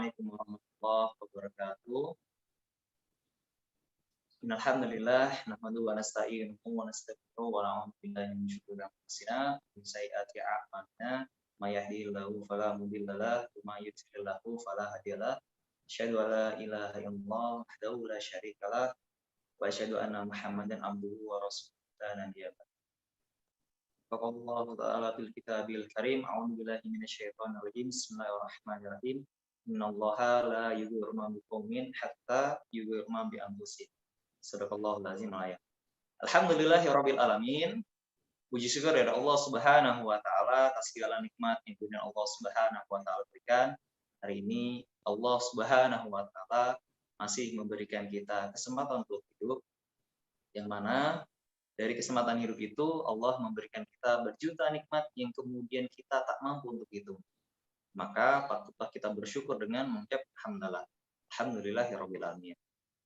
Assalamualaikum warahmatullahi wabarakatuh. Innalhamdulillah nahmaduhu wa nasta'inuhu wa nastaghfiruh wa na'udzu billahi min syururi anfusina wa min sayyiati a'malina may yahdihillahu fala mudilla lahu wa may yudlil fala hadiya lahu. Asyhadu an la ilaha illallah wahdahu la syarika lah wa asyhadu anna Muhammadan abduhu wa rasuluhu la nabiyya ba'd. Faqallahu ta'ala fil kitabil karim a'udzu billahi minasyaitonir rajim. Bismillahirrahmanirrahim. Innallaha la yughayyiru ma biqaumin hatta yughayyiru ma bi anfusihim. Sadaqallahul azim. Alhamdulillahirabbil alamin. Puji syukur dari Allah Subhanahu wa taala atas segala nikmat yang Allah Subhanahu wa taala berikan. Hari ini Allah Subhanahu wa taala masih memberikan kita kesempatan untuk hidup, yang mana dari kesempatan hidup itu Allah memberikan kita berjuta nikmat yang kemudian kita tak mampu untuk itu. Maka patutlah kita bersyukur dengan mengucap alhamdulillah. Alhamdulillahirabbil alamin.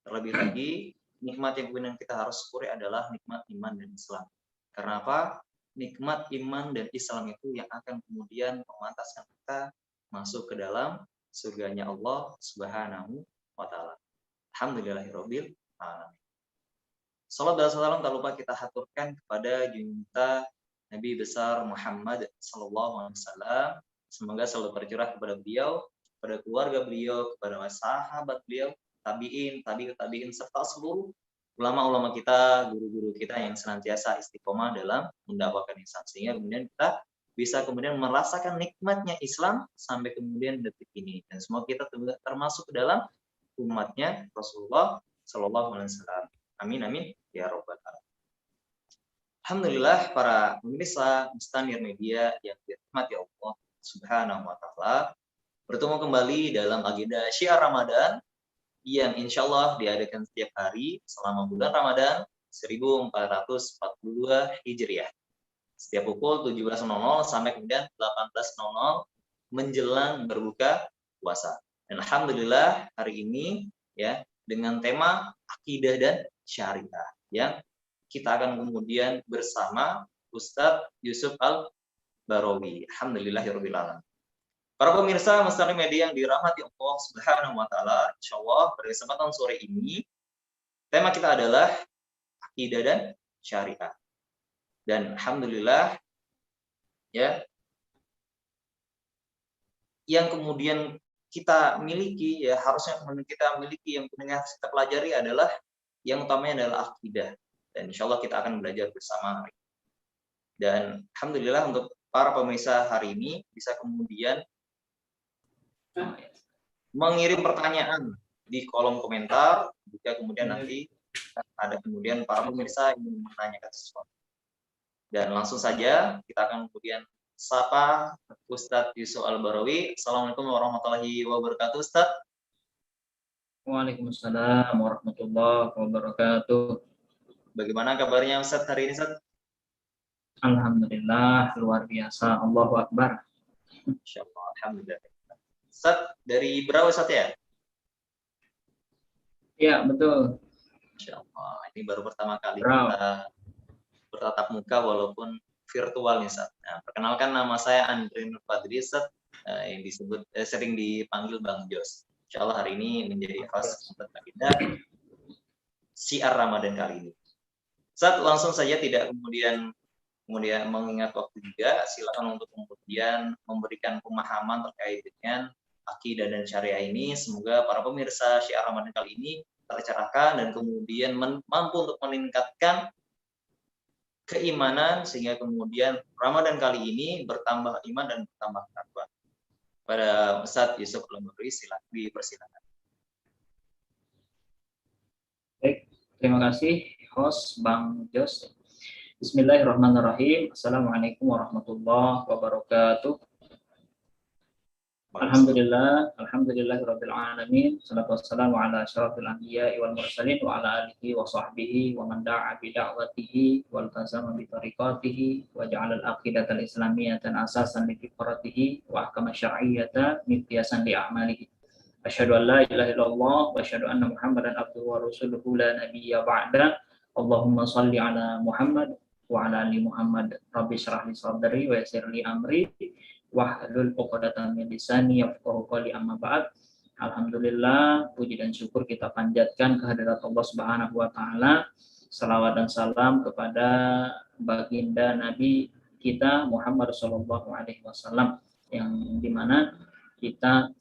Terlebih lagi nikmat yang kemudian kita harus syukuri adalah nikmat iman dan Islam. Karena apa? Nikmat iman dan Islam itu yang akan kemudian memantaskan kita masuk ke dalam surganya Allah Subhanahu wa taala. Alhamdulillahirabbil alamin. Salam dan salam tak lupa kita haturkan kepada junta Nabi besar Muhammad sallallahu alaihi wasallam. Semoga selalu tercurah kepada beliau, kepada keluarga beliau, kepada sahabat beliau, tabi'in, tabi'in serta seluruh ulama-ulama kita, guru-guru kita yang senantiasa istiqomah dalam mendakwakan Islam, sehingga kemudian kita bisa kemudian merasakan nikmatnya Islam sampai kemudian detik ini, dan semua kita termasuk dalam umatnya Rasulullah sallallahu alaihi wasallam. Amin amin ya rabbal alamin. Alhamdulillah para pemirsa Mustanir Media yang dirahmati Allah Subhanahu wa taala, bertemu kembali dalam agenda Syiar Ramadan yang insya Allah diadakan setiap hari selama bulan Ramadan 1442 Hijriah. Setiap pukul 17.00 sampai kemudian 18.00 menjelang berbuka puasa. Dan alhamdulillah hari ini ya dengan tema akidah dan syariah yang kita akan kemudian bersama Ustadz Yusuf Al-Barawi. Alhamdulillahirabbil alamin. Para pemirsa Mustanir Media yang dirahmati Allah Subhanahu wa taala, insyaallah pada kesempatan sore ini tema kita adalah akidah dan syariah. Dan alhamdulillah ya yang kemudian kita miliki, ya harusnya kemudian kita miliki, yang kemudian harus kita pelajari adalah yang utamanya adalah akidah. Dan insya Allah kita akan belajar bersama hari ini. Dan alhamdulillah untuk para pemirsa hari ini bisa kemudian mengirim pertanyaan di kolom komentar jika kemudian nanti ada kemudian para pemirsa yang menanyakan sesuatu. Dan langsung saja kita akan kemudian sapa Ustadz Yusuf Al-Barawi. Assalamualaikum warahmatullahi wabarakatuh, Ustadz. Waalaikumsalam warahmatullahi wabarakatuh. Bagaimana kabarnya Ustadz hari ini, Ustadz? Alhamdulillah, luar biasa. Allahu Akbar. Insyaallah, alhamdulillah. Ustadz, dari berapa Ustadz ya? Ya, betul. Insyaallah, ini baru pertama kali kita bertatap muka walaupun virtual nih, Ustadz. Nah, perkenalkan nama saya Andre Nur Fadri, Ustadz, yang disebut sering dipanggil Bang Jos. Insyaallah hari ini menjadi host untuk agenda Syiar Ramadan kali ini. Ustadz, langsung saja tidak kemudian mengingat waktu juga, silakan untuk kemudian memberikan pemahaman terkait dengan akidah dan syariah ini. Semoga para pemirsa Syiar Ramadan kali ini tercerahkan dan kemudian mampu untuk meningkatkan keimanan sehingga kemudian Ramadan kali ini bertambah iman dan bertambah takwa. Pada Ustadz Yusuf Al-Barawi, silakan dipersilakan. Baik, terima kasih host Bang Jos. Bismillahirrahmanirrahim. Assalamualaikum warahmatullahi wabarakatuh. Alhamdulillahirabbil alamin. Shallallahu wassalamu ala asyrafil anbiya'i wal mursalin wa ala alihi wa sahbihi wa man da'a bi da'watihi wal tazama bi tariqatihi wa ja'ala al-aqidatal islamiyyata asasan li fitratihi wa ahkama syar'iyyata miqyasan li a'malihi. Asyhadu an la ilaha illallah wa asyhadu anna Muhammadan abduhu wa rasuluhu la nabiyya ba'da. Allahumma shalli ala Muhammad wa ala ali Muhammad. Rabbi shrah li sadri wa yassir li amri wahlul 'uqdatam min lisani yafqahu qawli, amma ba'd. Alhamdulillah, puji dan syukur kita panjatkan kehadirat Allah Subhanahu wa taala. Salawat dan salam kepada baginda Nabi kita Muhammad Shallallahu alaihi wasallam, yang dimana kita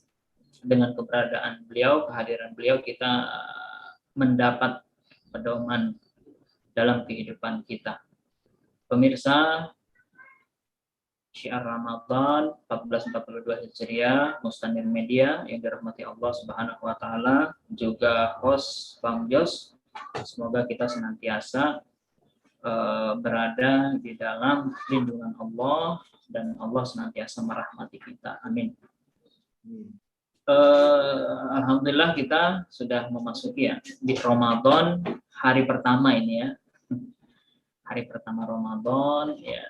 dengan keberadaan beliau, kehadiran beliau, kita mendapat pedoman dalam kehidupan kita. Pemirsa, Syiar Ramadan 1442 Hijriah, Mustanir Media yang dirahmati Allah Subhanahu wa taala, juga host Bang Jos. Semoga kita senantiasa berada di dalam lindungan Allah dan Allah senantiasa merahmati kita. Amin. Alhamdulillah kita sudah memasuki ya di Ramadan, hari pertama ini ya. Hari pertama Ramadan ya.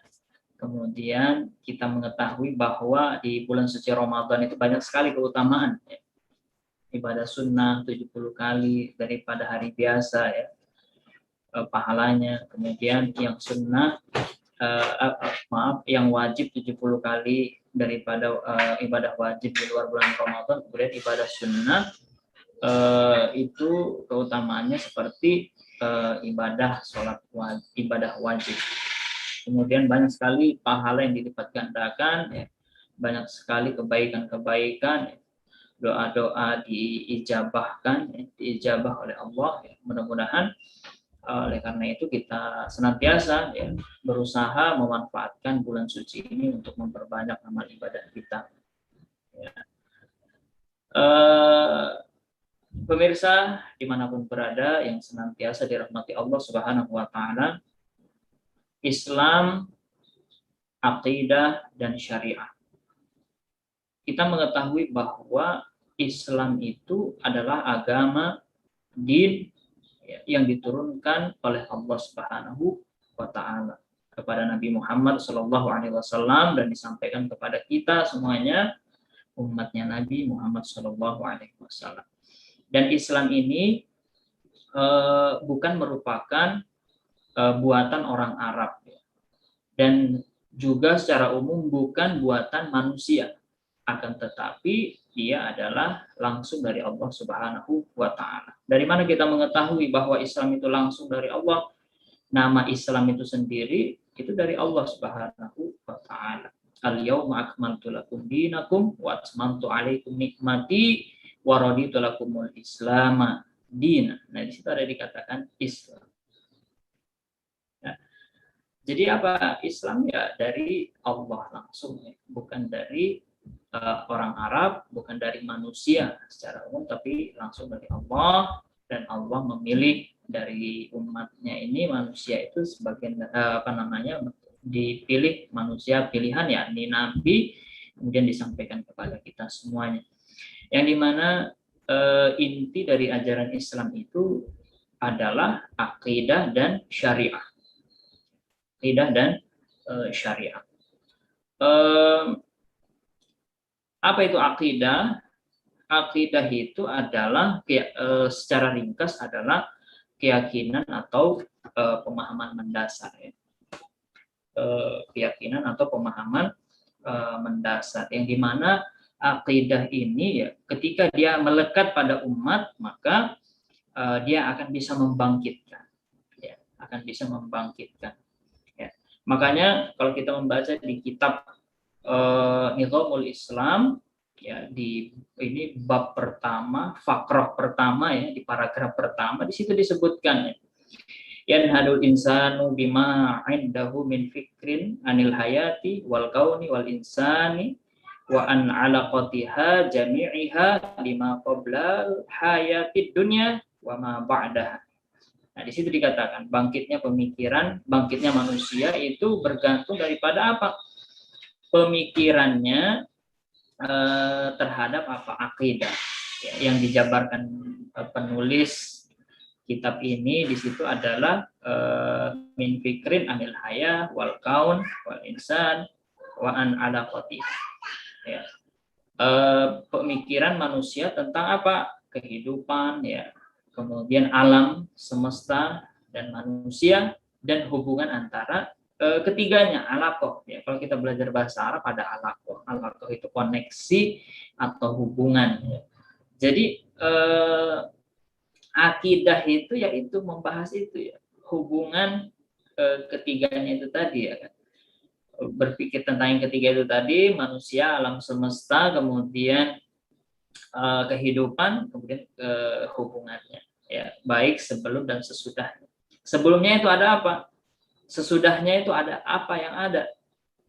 Kemudian kita mengetahui bahwa di bulan suci Ramadan itu banyak sekali keutamaan ya. Ibadah sunnah 70 kali daripada hari biasa ya, pahalanya. Kemudian yang sunnah yang wajib 70 kali daripada ibadah wajib di luar bulan Ramadan. Kemudian ibadah sunnah itu keutamaannya seperti ibadah sholat wajib, ibadah wajib. Kemudian banyak sekali pahala yang dilipat gandakan, ya. Banyak sekali kebaikan-kebaikan, ya. Doa-doa diijabahkan, ya. Diijabah oleh Allah. Ya. Mudah-mudahan oleh karena itu kita senantiasa ya, berusaha memanfaatkan bulan suci ini untuk memperbanyak amal ibadah kita. Ya. Pemirsa dimanapun berada yang senantiasa dirahmati Allah Subhanahu wa taala, Islam, akidah, dan syariah. Kita mengetahui bahwa Islam itu adalah agama, din yang diturunkan oleh Allah Subhanahu wa taala kepada Nabi Muhammad Shallallahu alaihi wasallam dan disampaikan kepada kita semuanya, umatnya Nabi Muhammad Shallallahu alaihi wasallam. Dan Islam ini bukan merupakan buatan orang Arab dan juga secara umum bukan buatan manusia, akan tetapi dia adalah langsung dari Allah Subhanahu wa taala. Dari mana kita mengetahui bahwa Islam itu langsung dari Allah? Nama Islam itu sendiri itu dari Allah Subhanahu wa taala. Al-yauma akmaltu lakum dinakum wa atmamtu alaikum nikmati wa raditu lakumul Islam dinan. Nah, di situ ada dikatakan Islam. Jadi apa? Islam ya dari Allah langsung, ya. Bukan dari orang Arab, bukan dari manusia secara umum, tapi langsung dari Allah. Dan Allah memilih dari umatnya ini, manusia itu sebagai dipilih manusia pilihan ya, ini Nabi, kemudian disampaikan kepada kita semuanya. Yang dimana inti dari ajaran Islam itu adalah akidah dan syariah. Akidah dan syariah. Apa itu akidah? Akidah itu adalah secara ringkas adalah keyakinan atau pemahaman mendasar. Ya. Keyakinan atau pemahaman mendasar yang dimana akidah ini ya, ketika dia melekat pada umat maka dia akan bisa membangkitkan. Ya, akan bisa membangkitkan. Makanya kalau kita membaca di kitab Nizamul Islam ya, di ini bab pertama, fakrah pertama ya, di paragraf pertama di situ disebutkan ya. Yanhadul insanu bima 'indahu min fikrin anil hayati wal kauni wal insani wa an 'alaqatiha jami'iha lima qabla hayatid dunya wa ma ba'daha. Nah, di situ dikatakan bangkitnya pemikiran, bangkitnya manusia itu bergantung daripada apa? Pemikirannya terhadap apa? Akidah. Ya, yang dijabarkan penulis kitab ini di situ adalah min fikrin anil haya wal kaun wal insan wa an alaqati. Ya. Pemikiran manusia tentang apa? Kehidupan ya. Kemudian alam semesta dan manusia dan hubungan antara ketiganya, alaqah ya. Kalau kita belajar bahasa Arab ada alaqah. Alaqah itu koneksi atau hubungan ya. Jadi akidah itu yaitu membahas itu ya, hubungan ketiganya itu tadi ya kan. Berpikir tentang yang ketiga itu tadi, manusia, alam semesta, kemudian kehidupan, kemudian hubungannya ya, baik sebelum dan sesudah. Sebelumnya itu ada apa? Sesudahnya itu ada apa yang ada.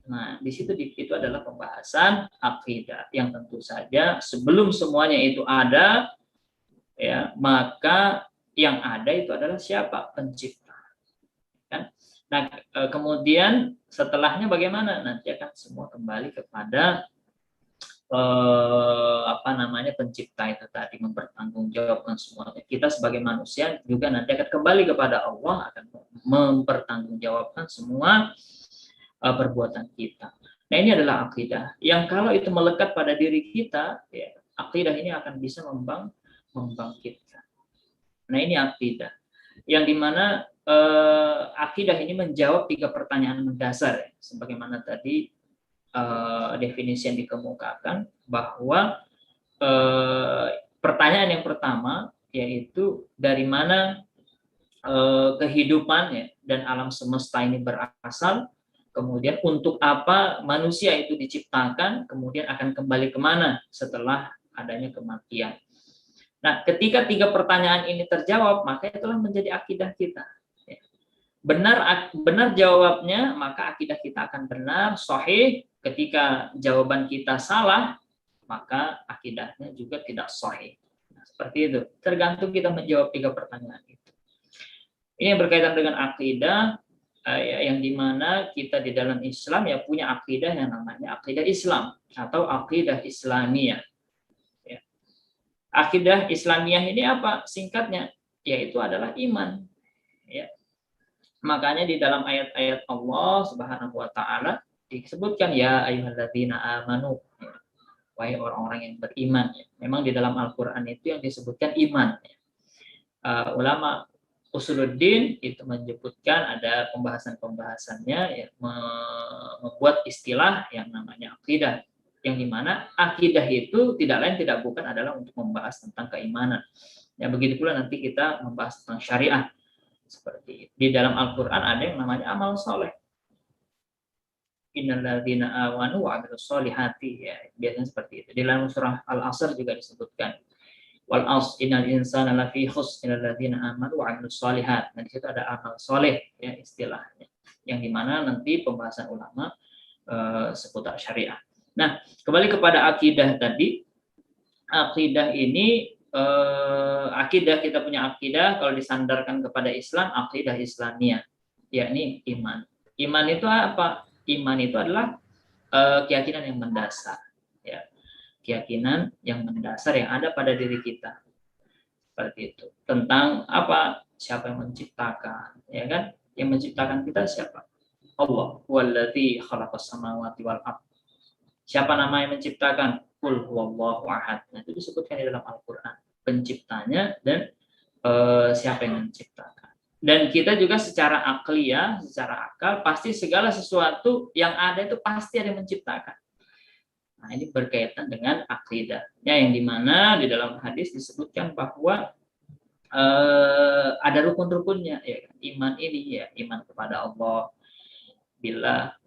Nah, di situ itu adalah pembahasan akidah yang tentu saja sebelum semuanya itu ada ya, maka yang ada itu adalah siapa? Pencipta. Kan? Nah, kemudian setelahnya bagaimana? Nanti akan semua kembali kepada pencipta itu tadi, mempertanggungjawabkan semuanya. Kita sebagai manusia juga nanti akan kembali kepada Allah, akan mempertanggungjawabkan semua perbuatan kita. Nah, ini adalah akidah yang kalau itu melekat pada diri kita, ya, akidah ini akan bisa membangkitkan. Nah, ini akidah yang dimana akidah ini menjawab 3 pertanyaan mendasar ya, sebagaimana tadi definisi yang dikemukakan, bahwa pertanyaan yang pertama yaitu dari mana kehidupan ya, dan alam semesta ini berasal, kemudian untuk apa manusia itu diciptakan, kemudian akan kembali kemana setelah adanya kematian. Nah, ketika 3 pertanyaan ini terjawab, maka itulah menjadi akidah kita. Benar jawabnya, maka akidah kita akan benar, sahih. Ketika jawaban kita salah, maka akidahnya juga tidak sahih. Nah, seperti itu. Tergantung kita menjawab 3 pertanyaan itu. Ini yang berkaitan dengan akidah, yang dimana kita di dalam Islam ya punya akidah yang namanya akidah Islam atau akidah Islamiyah. Ya. Akidah Islamiyah ini apa? Singkatnya, yaitu adalah iman. Ya. Makanya di dalam ayat-ayat Allah Subhanahu wa taala disebutkan ya ayyuhalladzina amanu, wahai orang-orang yang beriman. Memang di dalam Al-Qur'an itu yang disebutkan iman. Ulama Usuluddin itu menyebutkan ada pembahasan-pembahasannya ya, membuat istilah yang namanya akidah, yang dimana akidah itu tidak lain tidak bukan adalah untuk membahas tentang keimanan. Ya, begitu pula nanti kita membahas tentang syariah. Seperti itu. Di dalam Al-Qur'an ada yang namanya amal soleh. Innalladzina amanu wa 'amilus solihati, ya, biasanya seperti itu. Di dalam surah Al-Asr juga disebutkan wal 'asr innal insana lafi khusr illalladzina amanu wa 'amilus solihat. Nah, di situ ada amal soleh ya istilahnya. Yang dimana nanti pembahasan ulama seputar syariah. Nah, kembali kepada akidah tadi. Akidah ini akidah, kita punya akidah kalau disandarkan kepada Islam, akidah Islamiyah, yakni iman. Iman itu apa? Iman itu adalah keyakinan yang mendasar, ya, keyakinan yang mendasar yang ada pada diri kita, seperti itu. Tentang apa? Siapa yang menciptakan, ya kan? Yang menciptakan kita siapa? Allah. Walladzi khalaqas samawati wal ardh. Siapa nama yang menciptakan? Qul huwallahu ahad. Nah, itu disebutkan di dalam Al-Qur'an. Penciptanya dan siapa yang menciptakan. Dan kita juga secara akliyah, secara akal, pasti segala sesuatu yang ada itu pasti ada yang menciptakan. Nah, ini berkaitan dengan akidah. Ya, yang dimana di dalam hadis disebutkan bahwa ada rukun-rukunnya. Ya, iman ini ya, iman kepada Allah, billah,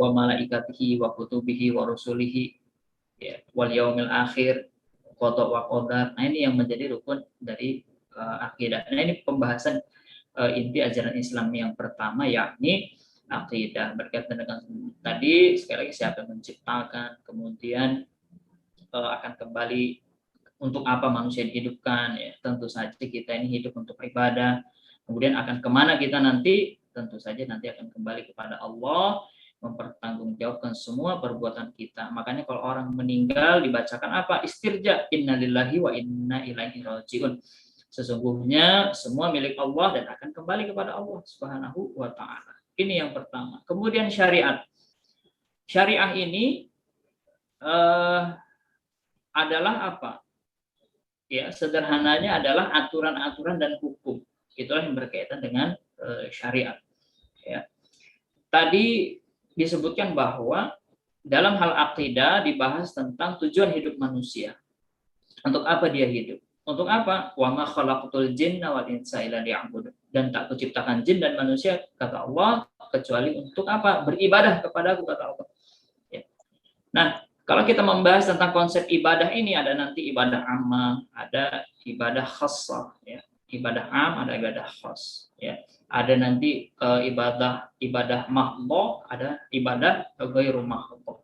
wa malaikatihi wa kutubihi wa rusulihi, ya, wal yaumil akhir, qada wa qadar. Nah, ini yang menjadi rukun dari akidah. Nah, ini pembahasan inti ajaran Islam yang pertama, yakni akidah, berkaitan dengan tadi sekali lagi siapa yang menciptakan, kemudian akan kembali untuk apa manusia dihidupkan, ya, tentu saja kita ini hidup untuk ibadah. Kemudian akan kemana kita nanti? Tentu saja nanti akan kembali kepada Allah, mempertanggungjawabkan semua perbuatan kita. Makanya kalau orang meninggal dibacakan apa? Istirja, innalillahi wa inna ilaihi rajiun. Sesungguhnya semua milik Allah dan akan kembali kepada Allah Subhanahu wa taala. Ini yang pertama. Kemudian syariat. Syariah ini adalah apa? Ya, sederhananya adalah aturan-aturan dan hukum. Itulah yang berkaitan dengan syariat. Ya. Tadi disebutkan bahwa dalam hal akidah dibahas tentang tujuan hidup manusia. Untuk apa dia hidup? Untuk apa? Wa ma khalaqtul jinna wal insa illa liya'budun. Dan tak kuciptakan jin dan manusia, kata Allah, kecuali untuk apa? Beribadah kepadaku, kata Allah. Ya. Nah, kalau kita membahas tentang konsep ibadah ini, ada nanti ibadah ammah, ada ibadah khassah, ya. Ibadah am, ada ibadah khas, ya. Ada nanti ibadah mahdhah, ada ibadah ghairu mahdhah.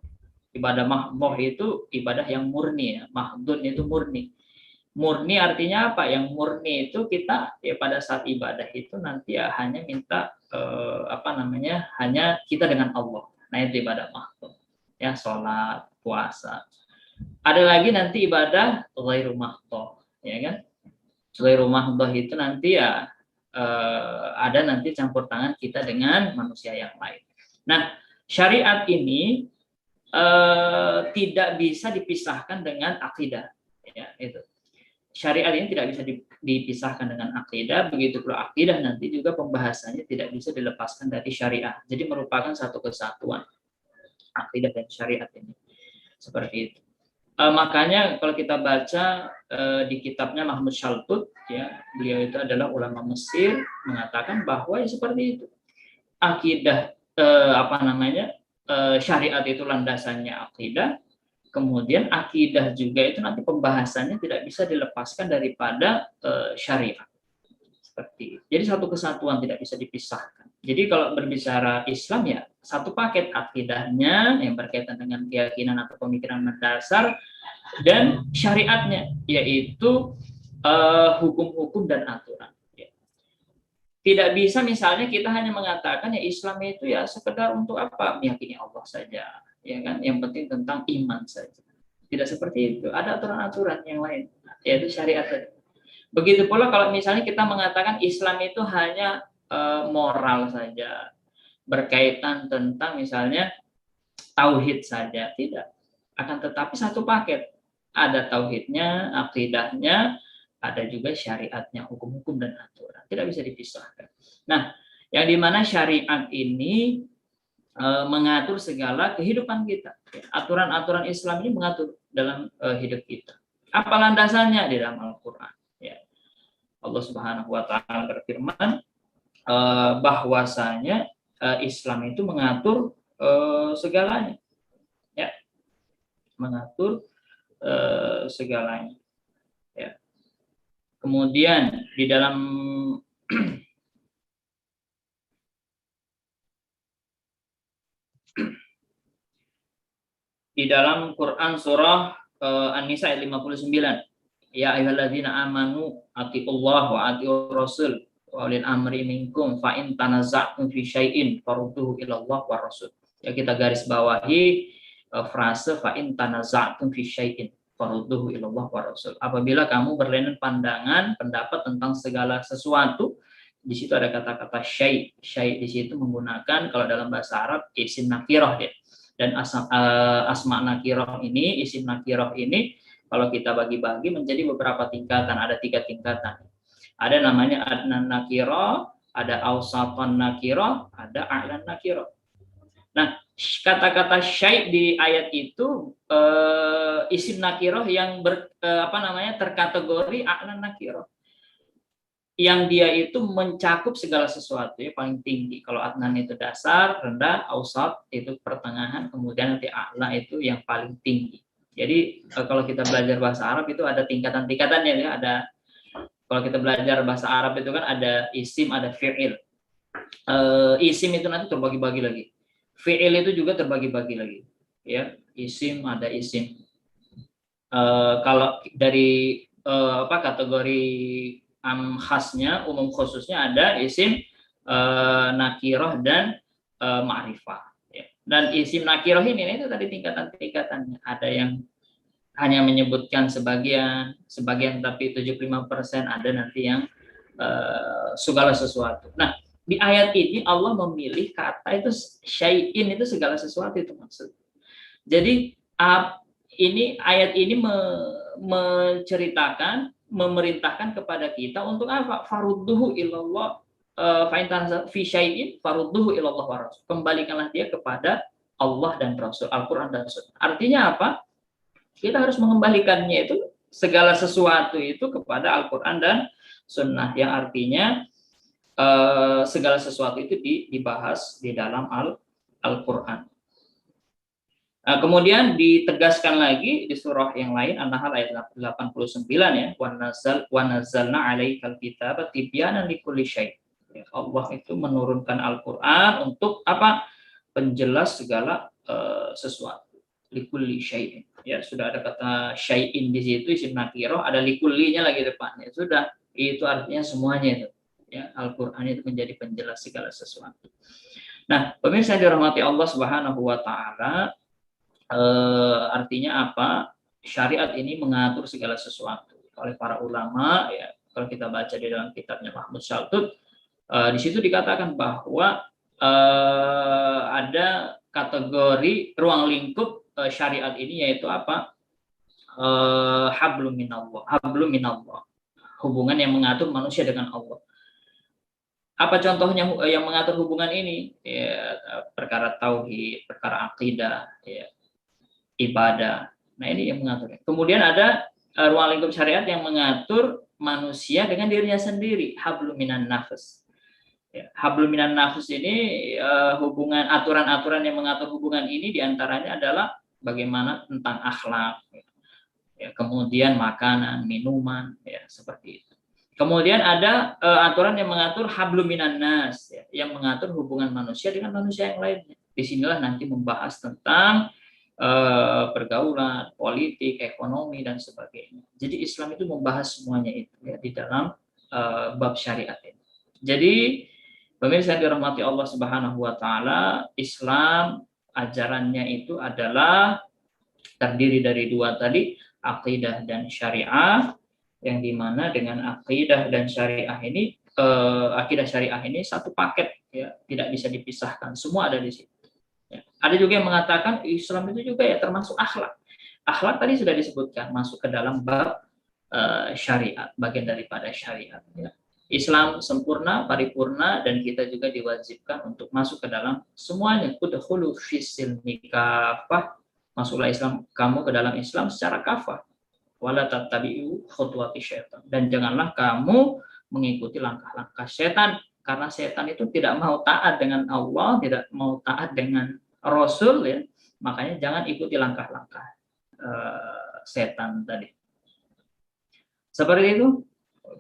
Ibadah mahdhah itu ibadah yang murni, ya. Mahdhun itu murni. Murni artinya apa? Yang murni itu kita ya pada saat ibadah itu nanti ya hanya minta hanya kita dengan Allah. Nah, itu ibadah mahdhah. Ya, sholat, puasa. Ada lagi nanti ibadah ghairu mahdhah, ya kan? Ghairu mahdhah itu nanti ya ada nanti campur tangan kita dengan manusia yang lain. Nah, syariat ini tidak bisa dipisahkan dengan akidah, ya itu. Syariat ini tidak bisa dipisahkan dengan akidah, begitu pula akidah nanti juga pembahasannya tidak bisa dilepaskan dari syariat. Jadi merupakan satu kesatuan akidah dan syariat ini. Seperti itu. Makanya kalau kita baca di kitabnya Mahmud Shaltut, ya, beliau itu adalah ulama Mesir, mengatakan bahwa ya seperti itu. Akidah syariat itu landasannya akidah, kemudian akidah juga itu nanti pembahasannya tidak bisa dilepaskan daripada syariat. Seperti itu. Jadi satu kesatuan, tidak bisa dipisahkan. Jadi kalau berbicara Islam ya satu paket, akidahnya yang berkaitan dengan keyakinan atau pemikiran mendasar dan syariatnya, yaitu hukum-hukum dan aturan. Tidak bisa misalnya kita hanya mengatakan ya Islam itu ya sekedar untuk apa? Meyakini Allah saja, ya kan? Yang penting tentang iman saja. Tidak seperti itu. Ada aturan-aturan yang lain, yaitu syariat. Begitu pula kalau misalnya kita mengatakan Islam itu hanya moral saja, berkaitan tentang misalnya tauhid saja, tidak. Akan tetapi satu paket. Ada tauhidnya, akidahnya, ada juga syariatnya, hukum-hukum dan aturan. Tidak bisa dipisahkan. Nah, yang dimana syariat ini mengatur segala kehidupan kita. Aturan-aturan Islam ini mengatur dalam hidup kita. Apa landasannya? Di dalam Al-Quran. Ya. Allah Subhanahu wa Ta'ala berfirman bahwasanya Islam itu mengatur segalanya. Ya. Mengatur segalanya. Ya. Kemudian di dalam Quran surah An-Nisa ayat 59, ya ayyuhalladzina amanu atiillaha wa atiiur rasul wa ulil amri minkum fa in tanaza'tum fi syai'in farudduhu ilallah wa rasul. Ya, kita garis bawahi frase fa in tanaza'tum fi syai'in farudduhu ilallah wa rasul. Apabila kamu berlainan pandangan, pendapat tentang segala sesuatu, di situ ada kata-kata syai'. Syai' di situ menggunakan kalau dalam bahasa Arab isim nakirah ya. Dan asma nakirah ini, isim nakirah ini kalau kita bagi-bagi menjadi beberapa tingkatan, ada 3 tingkatan. Ada namanya adnan nakirah, ada awsatan nakirah, ada a'lan nakirah. Nah, kata-kata syai' di ayat itu isim nakirah yang terkategori a'lan nakirah. Yang dia itu mencakup segala sesuatu ya, paling tinggi. Kalau adnan itu dasar, rendah, ausat itu pertengahan, kemudian nanti a'la itu yang paling tinggi. Jadi kalau kita belajar bahasa Arab itu ada tingkatan-tingkatannya ya, ada kalau kita belajar bahasa Arab itu kan ada isim, ada fi'il. Isim itu nanti terbagi-bagi lagi. Fi'il itu juga terbagi-bagi lagi. Ya, isim ada isim. Kalau dari kategori khasnya, umum khususnya ada isim nakirah dan ma'rifah. Ya. Dan isim nakirah ini itu tadi tingkatan-tingkatannya. Ada yang hanya menyebutkan sebagian tapi 75%, ada nanti yang segala sesuatu. Nah, di ayat ini Allah memilih kata itu syai'in, itu segala sesuatu itu maksud. Jadi ini ayat ini menceritakan, memerintahkan kepada kita untuk apa? Farudduhu ilallah fa in tanaza'tum fi syai'in farudduhu ilallah wa rasul. Kembalikanlah dia kepada Allah dan Rasul, Al-Quran dan Sunnah. Artinya apa? Kita harus mengembalikannya itu segala sesuatu itu kepada Al-Quran dan Sunnah, yang artinya segala sesuatu itu dibahas di dalam Al-Quran. Nah, kemudian ditegaskan lagi di surah yang lain, An-Nahl ayat 89 ya, wa nazzalna 'alaikal kitaba tibyanan likulli syai'. Allah itu menurunkan Al-Qur'an untuk apa? Penjelas segala sesuatu. Likulli syai'. Ya, sudah ada kata syai'in di situ isim nakirah, ada likullinya lagi depannya. Sudah, itu artinya semuanya itu. Ya, Al-Qur'an itu menjadi penjelas segala sesuatu. Nah, pemirsa yang dirahmati Allah Subhanahu wa taala, artinya apa? Syariat ini mengatur segala sesuatu. Oleh para ulama ya, kalau kita baca di dalam kitabnya Mahmud Syaltut, di situ dikatakan bahwa ada kategori ruang lingkup syariat ini, yaitu apa? Hablum minallah, hubungan yang mengatur manusia dengan Allah. Apa contohnya yang mengatur hubungan ini? Ya, perkara tauhid, perkara akidah, ya, ibadah. Nah, ini yang mengatur. Kemudian ada ruang lingkup syariat yang mengatur manusia dengan dirinya sendiri, hablum minan nafs. Ya, hablum minan nafs ini hubungan, aturan-aturan yang mengatur hubungan ini diantaranya adalah bagaimana tentang akhlak, ya, kemudian makanan, minuman, ya, seperti itu. Kemudian ada aturan yang mengatur hablum minan nas, ya, yang mengatur hubungan manusia dengan manusia yang lainnya. Disinilah nanti membahas tentang pergaulan, politik, ekonomi, dan sebagainya. Jadi Islam itu membahas semuanya itu ya di dalam bab syariat ini. Jadi pemirsa yang dirahmati Allah Subhanahu wa taala, Islam ajarannya itu adalah terdiri dari dua tadi, akidah dan syariah, yang dimana dengan akidah dan syariah ini, akidah syariah ini satu paket ya, tidak bisa dipisahkan, semua ada di situ. Ya. Ada juga yang mengatakan Islam itu juga ya termasuk akhlak. Akhlak tadi sudah disebutkan masuk ke dalam bab syariat, bagian daripada syariat. Ya. Islam sempurna, paripurna, dan kita juga diwajibkan untuk masuk ke dalam semuanya. Udkhulu fis-silmi kafah, masuklah Islam kamu ke dalam Islam secara kafah. Wala tattabi'u khutuwati syaitan, dan janganlah kamu mengikuti langkah-langkah setan, karena setan itu tidak mau taat dengan Allah, tidak mau taat dengan Rasul ya. Makanya jangan ikuti langkah-langkah setan tadi. Seperti itu.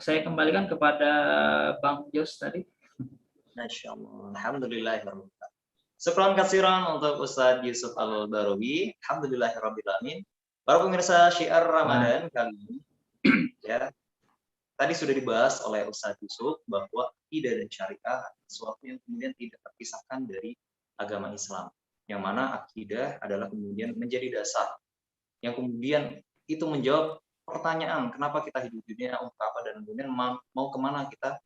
Saya kembalikan kepada Bang Jos tadi. Masya Allah. Alhamdulillahirrahmanirrahim. Sekian kasiran untuk Ustadz Yusuf Al-Barawi. Alhamdulillahirrahmanirrahim. Para pemirsa Syiar Ramadan kali ini, ya, tadi sudah dibahas oleh Ustadz Yusuf bahwa akidah dan syariah sesuatu yang kemudian tidak terpisahkan dari agama Islam. Yang mana akidah adalah kemudian menjadi dasar, yang kemudian itu menjawab pertanyaan kenapa kita hidup di dunia, untuk apa, dan kemudian mau kemana kita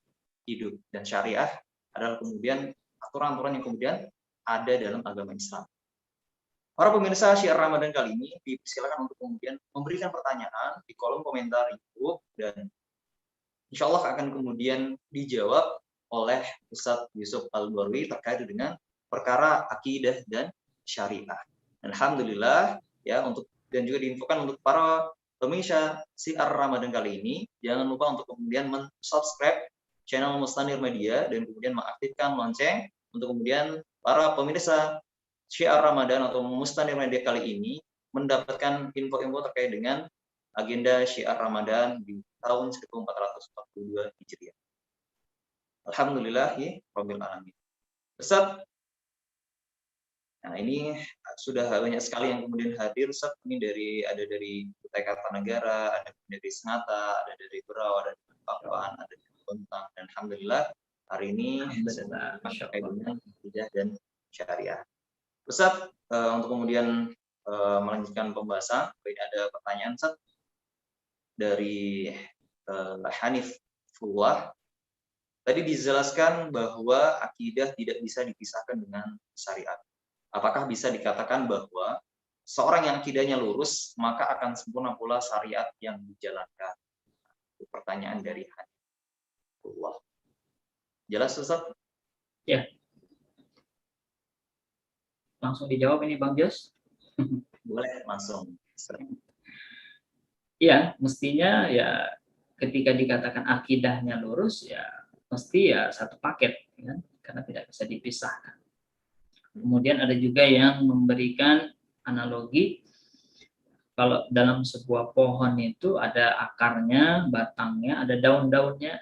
hidup. Dan syariah adalah kemudian aturan-aturan yang kemudian ada dalam agama Islam. Para pemirsa Syiar Ramadan kali ini dipersilakan untuk kemudian memberikan pertanyaan di kolom komentar YouTube, dan insya Allah akan kemudian dijawab oleh Ustadz Yusuf Al-Barawi terkait dengan perkara akidah dan syariah. Alhamdulillah ya, dan juga diinfokan untuk para pemirsa Syiar Ramadan kali ini, jangan lupa untuk kemudian men-subscribe channel Mustanir Media dan kemudian mengaktifkan lonceng untuk kemudian para pemirsa Syiar Ramadan atau Mustanir Media kali ini mendapatkan info-info terkait dengan agenda Syiar Ramadan di tahun 1442 Hijriah. Alhamdulillahirabbil alamin. Ustaz, nah ini sudah banyak sekali yang kemudian hadir, Ustaz. Ini ada dari Kutai Kartanegara, ada dari Senata, ada dari Berau, ada dari Pakuan, ada dari Bontang, dan alhamdulillah hari ini terkait dengan akidah dan syariah. Ustaz, untuk kemudian melanjutkan pembahasan, ini ada pertanyaan, Ustaz, dari Hanif Fulwah. Tadi dijelaskan bahwa akidah tidak bisa dipisahkan dengan syariat. Apakah bisa dikatakan bahwa seorang yang akidahnya lurus, maka akan sempurna pula syariat yang dijalankan? Itu pertanyaan dari Hanif Fulwah. Jelas, Ustaz? Ya. langsung dijawab ini Bang Jos? Boleh langsung. Iya, mestinya ya ketika dikatakan akidahnya lurus ya mesti ya satu paket, kan? Karena tidak bisa dipisahkan. Kemudian ada juga yang memberikan analogi kalau dalam sebuah pohon itu ada akarnya, batangnya, ada daun-daunnya,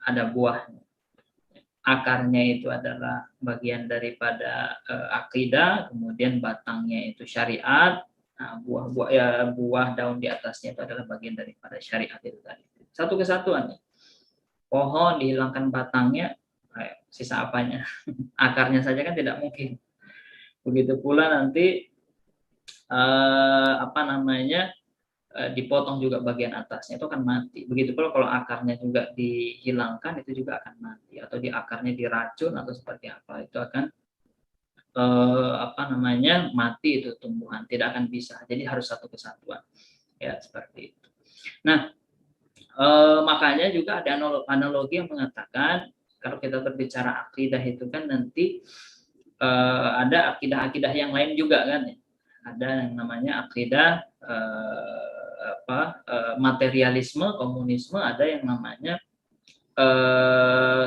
ada buahnya. Akarnya itu adalah bagian daripada akidah, kemudian batangnya itu syariat, nah, buah-buah ya buah daun di atasnya itu adalah bagian daripada syariat itu tadi. Satu kesatuan. Pohon dihilangkan batangnya, sisa apanya? Akarnya saja kan tidak mungkin. Begitu pula nanti dipotong juga bagian atasnya itu akan mati. Begitu pula kalau akarnya juga dihilangkan itu juga akan mati, atau di akarnya diracun atau seperti apa itu akan mati itu tumbuhan, tidak akan bisa. Jadi harus satu kesatuan. Ya, seperti itu. Nah, makanya juga ada analogi yang mengatakan kalau kita berbicara akidah itu kan nanti ada akidah-akidah yang lain juga kan ya. Ada yang namanya akidah materialisme, komunisme, ada yang namanya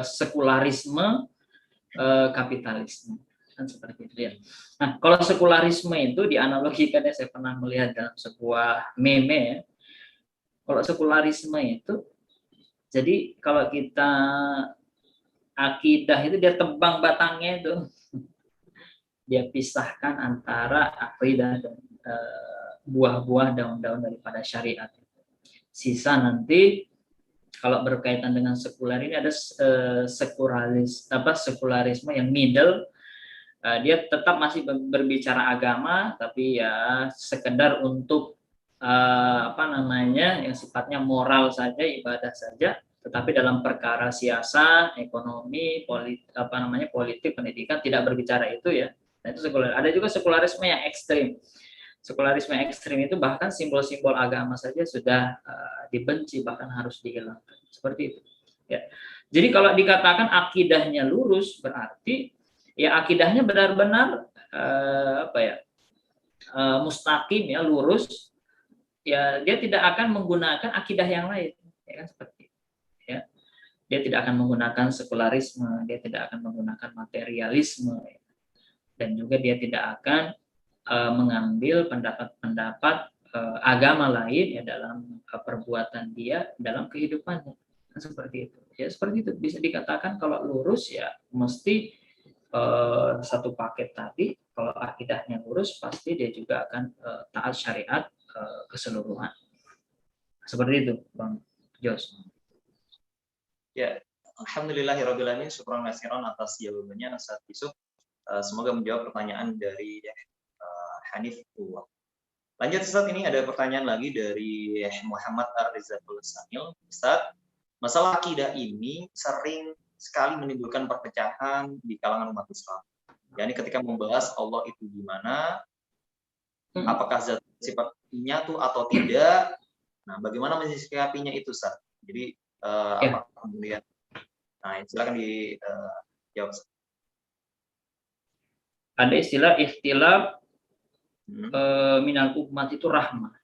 sekularisme, kapitalisme, kan seperti itu ya. Nah, kalau sekularisme itu dianalogikan, saya pernah melihat dalam sebuah meme ya. Kalau sekularisme itu, jadi kalau kita akidah itu dia tebang batangnya itu, dia pisahkan antara akidah dan buah-buah daun-daun daripada syariat. Sisa nanti kalau berkaitan dengan sekuler ini ada sekularisme yang middle. Dia tetap masih berbicara agama, tapi ya sekedar untuk yang sifatnya moral saja, ibadah saja. Tetapi dalam perkara siasa, ekonomi, politik, pendidikan tidak berbicara itu ya. Nah, itu sekuler. Ada juga sekularisme yang ekstrim. Sekularisme ekstrim itu bahkan simbol-simbol agama saja sudah dibenci, bahkan harus dihilangkan. Seperti itu. Ya. Jadi kalau dikatakan akidahnya lurus, berarti ya akidahnya benar-benar mustaqim ya, lurus. Ya, dia tidak akan menggunakan akidah yang lain. Ya kan, seperti itu. Ya. Dia tidak akan menggunakan sekularisme, dia tidak akan menggunakan materialisme, ya. Dan juga dia tidak akan mengambil pendapat-pendapat agama lain ya dalam perbuatan dia dalam kehidupannya. Nah, seperti itu. Ya seperti itu, bisa dikatakan kalau lurus ya mesti satu paket tadi. Kalau akidahnya lurus pasti dia juga akan taat syariat keseluruhan. Seperti itu, Bang Jos. Ya, alhamdulillahirabbil alamin, syukran katsiran atas jawabannya Ustaz Yusuf. Semoga menjawab pertanyaan dari Hanif Uwa. Lanjut Ustaz, ini ada pertanyaan lagi dari Muhammad Ar-Rizaqul Sanil. Ustaz, masalah akidah ini sering sekali menimbulkan perpecahan di kalangan umat Islam. Yani ketika membahas Allah itu gimana, apakah zat sifatnya tuh atau tidak. Nah, bagaimana mensikapinya itu Ustaz? Jadi apa kemudian? Nah, silakan dijawab. Ada istilah ikhtilaf minal umat itu rahmah.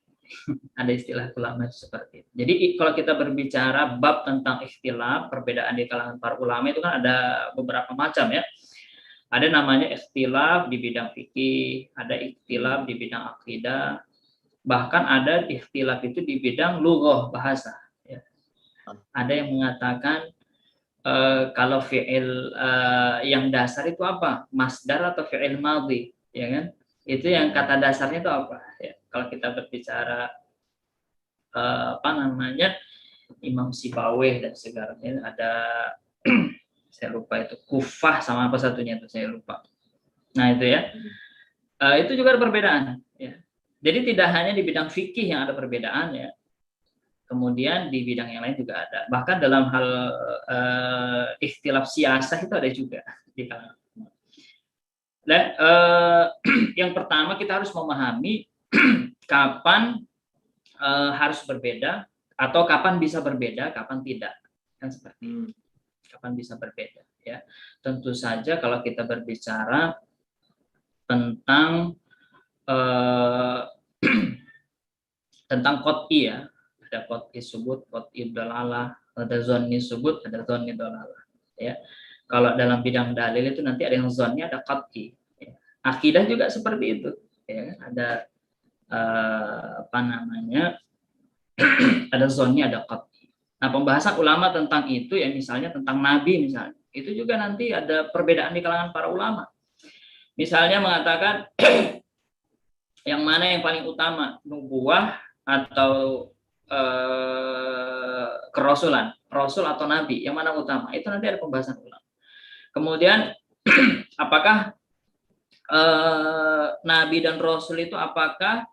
Ada istilah ulama seperti itu. Jadi kalau kita berbicara bab tentang ikhtilaf, perbedaan di kalangan para ulama itu kan ada beberapa macam ya. Ada namanya ikhtilaf di bidang fikih, ada ikhtilaf di bidang akidah, bahkan ada ikhtilaf itu di bidang lughah, bahasa. Ya. Ada yang mengatakan kalau fi'il yang dasar itu apa? Masdar atau fi'il madhi, ya kan? Itu yang kata dasarnya itu apa? Ya, kalau kita berbicara Imam Sibawayh dan segalanya ada saya lupa itu kufah sama apa satunya itu saya lupa. Nah itu ya, itu juga ada perbedaan. Ya. Jadi tidak hanya di bidang fikih yang ada perbedaan ya, kemudian di bidang yang lain juga ada. Bahkan dalam hal ikhtilaf siasah itu ada juga di kalangan. Dan yang pertama kita harus memahami kapan harus berbeda atau kapan bisa berbeda, kapan tidak, kan seperti itu. Kapan bisa berbeda, ya. Tentu saja kalau kita berbicara tentang tentang qot'i ya. Ada qot'i subut, qot'i dalalah, ada zonni subut, ada zonni dalalah. Ya. Kalau dalam bidang dalil itu nanti ada yang zonni, ada qot'i. Ya. Akidah juga seperti itu. Ya. Ada apa namanya? Ada zonni, ada qot'i. Nah, pembahasan ulama tentang itu ya, misalnya tentang nabi misalnya. Itu juga nanti ada perbedaan di kalangan para ulama. Misalnya mengatakan yang mana yang paling utama, nubuwah atau kerasulan, rasul atau nabi, yang mana utama? Itu nanti ada pembahasan ulama. Kemudian apakah nabi dan rasul itu apakah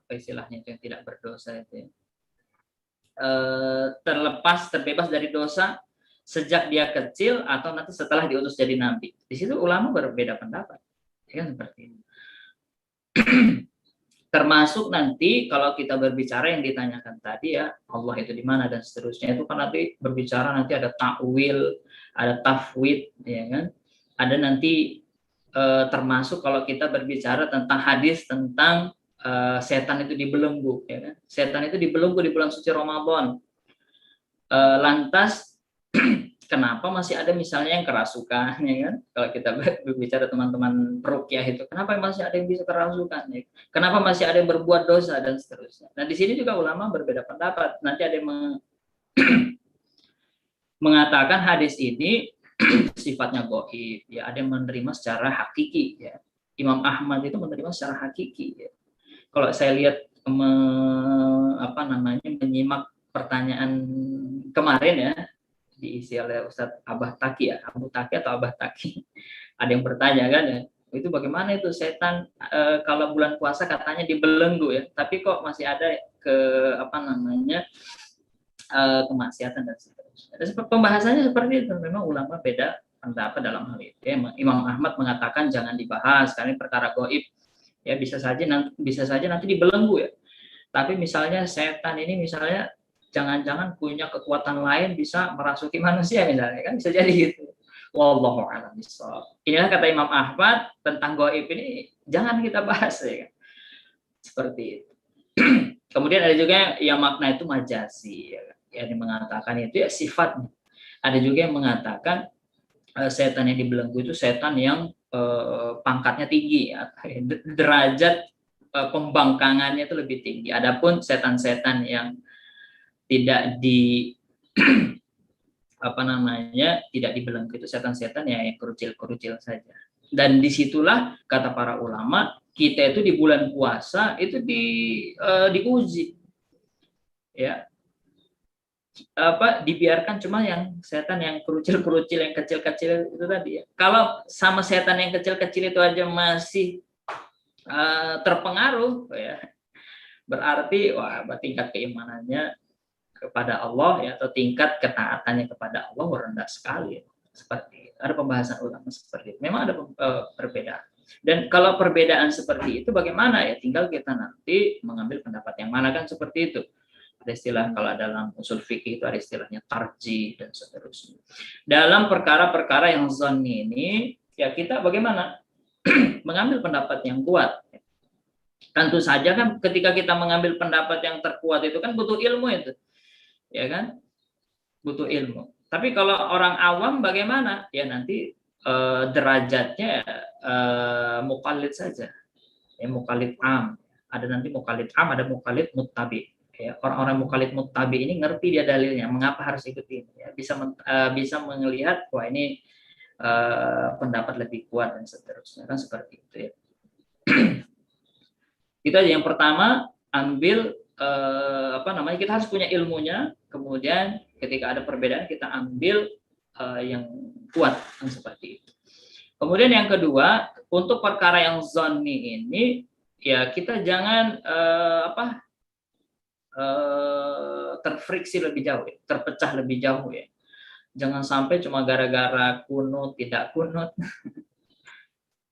apa istilahnya itu yang tidak berdosa itu ya? Terbebas dari dosa sejak dia kecil atau nanti setelah diutus jadi nabi. Di situ ulama berbeda pendapat. Ya kan seperti ini. Termasuk nanti kalau kita berbicara yang ditanyakan tadi ya, Allah itu di mana dan seterusnya, itu kan nanti berbicara nanti ada takwil, ada tafwid, ya kan? Ada nanti termasuk kalau kita berbicara tentang hadis tentang setan itu dibelenggu, ya kan? Setan itu dibelenggu di bulan suci Ramadan. Lantas kenapa masih ada misalnya yang kerasukan, ya kan? Kalau kita berbicara teman-teman peruqyah itu, kenapa masih ada yang bisa kerasukan? Ya? Kenapa masih ada yang berbuat dosa dan seterusnya? Nah, di sini juga ulama berbeda pendapat. Nanti ada yang mengatakan hadis ini sifatnya gaib, ya. Ada yang menerima secara hakiki, ya. Imam Ahmad itu menerima secara hakiki, ya. Kalau saya lihat menyimak pertanyaan kemarin ya, diisi oleh Ustadz Abah Taki ya, Abu Taki atau Abah Taki. Ada yang bertanya kan ya, itu bagaimana itu setan kalau bulan puasa katanya dibelenggu ya, tapi kok masih ada kemaksiatan dan seterusnya. Dan pembahasannya seperti itu. Memang ulama beda pendapat dalam hal itu. Ya, Imam Ahmad mengatakan jangan dibahas karena ini perkara gaib. Ya bisa saja nanti dibelenggu ya. Tapi misalnya setan ini misalnya jangan-jangan punya kekuatan lain bisa merasuki manusia misalnya, kan bisa jadi gitu. Wallahu a'lam bishawab. Inilah kata Imam Ahmad tentang gaib ini jangan kita bahas ya kan. Seperti itu. Kemudian ada juga yang makna itu majazi ya kan. Yang mengatakan itu ya sifatnya. Ada juga yang mengatakan setan yang dibelenggu itu setan yang pangkatnya tinggi ya. Derajat pembangkangannya itu lebih tinggi. Adapun setan-setan yang tidak tidak dibelenggu itu setan-setan yang kerucil-kerucil saja. Dan disitulah kata para ulama, kita itu di bulan puasa itu diuji, ya. Dibiarkan cuma yang setan yang kerucil-kerucil, yang kecil-kecil itu tadi ya. Kalau sama setan yang kecil-kecil itu aja masih terpengaruh, ya, berarti tingkat keimanannya kepada Allah ya, atau tingkat ketaatannya kepada Allah rendah sekali. Seperti ada pembahasan ulama seperti itu. Memang ada perbedaan. Dan kalau perbedaan seperti itu bagaimana ya? Tinggal kita nanti mengambil pendapat yang mana, kan seperti itu. Ada istilah kalau dalam usul fikih itu ada istilahnya tarjih dan seterusnya. Dalam perkara-perkara yang zonni ini ya kita bagaimana? Mengambil pendapat yang kuat. Tentu saja kan ketika kita mengambil pendapat yang terkuat itu kan butuh ilmu itu. Ya kan? Butuh ilmu. Tapi kalau orang awam bagaimana? Ya nanti derajatnya muqallid saja. Ya muqallid am. Ada nanti muqallid am, ada muqallid muttabi. Ya, orang-orang muqallid muttabi ini ngerti dia dalilnya, mengapa harus ikuti ini. Ya, bisa melihat wah ini pendapat lebih kuat dan seterusnya, kan seperti itu ya. Kita yang pertama ambil kita harus punya ilmunya, kemudian ketika ada perbedaan kita ambil yang kuat, kan seperti itu. Kemudian yang kedua, untuk perkara yang zonni ini ya kita jangan terfriksi lebih jauh ya, terpecah lebih jauh ya. Jangan sampai cuma gara-gara kunut tidak kunut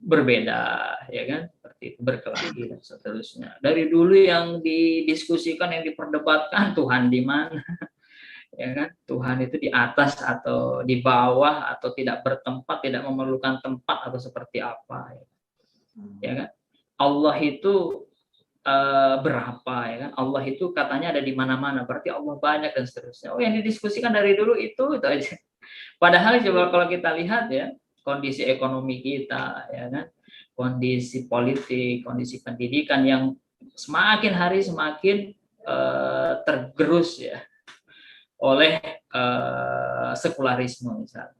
berbeda ya kan, seperti itu, berkelahi dan seterusnya. Dari dulu yang didiskusikan, yang diperdebatkan Tuhan di mana ya kan? Tuhan itu di atas atau di bawah atau tidak bertempat, tidak memerlukan tempat atau seperti apa, ya kan? Allah itu berapa, ya kan? Allah itu katanya ada di mana-mana, berarti Allah banyak dan seterusnya. Oh, yang didiskusikan dari dulu itu aja. Padahal coba kalau kita lihat ya, kondisi ekonomi kita, ya kan? Kondisi politik, kondisi pendidikan yang semakin hari semakin tergerus ya oleh sekularisme misalnya.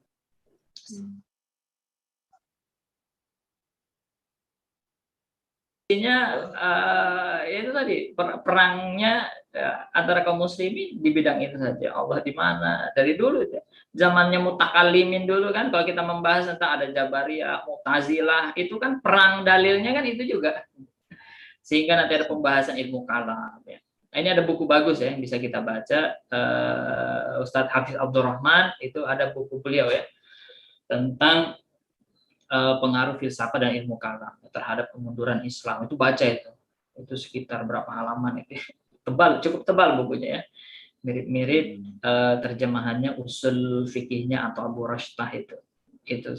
Intinya itu tadi perangnya antara kaum muslimin di bidang itu saja. Allah di mana? Dari dulu ya. Zamannya mutakalimin dulu kan, kalau kita membahas tentang ada Jabariyah, Mu'tazilah, itu kan perang dalilnya kan itu juga. Sehingga nanti ada pembahasan ilmu kalam ya. Nah, ini ada buku bagus ya yang bisa kita baca. Ustadz Hafiz Abdurrahman itu ada buku beliau ya tentang pengaruh filsafat dan ilmu kalam terhadap kemunduran Islam. Itu baca itu sekitar berapa halaman itu, tebal, cukup tebal bukunya ya, mirip-mirip terjemahannya usul fikihnya atau Abu Rashtah itu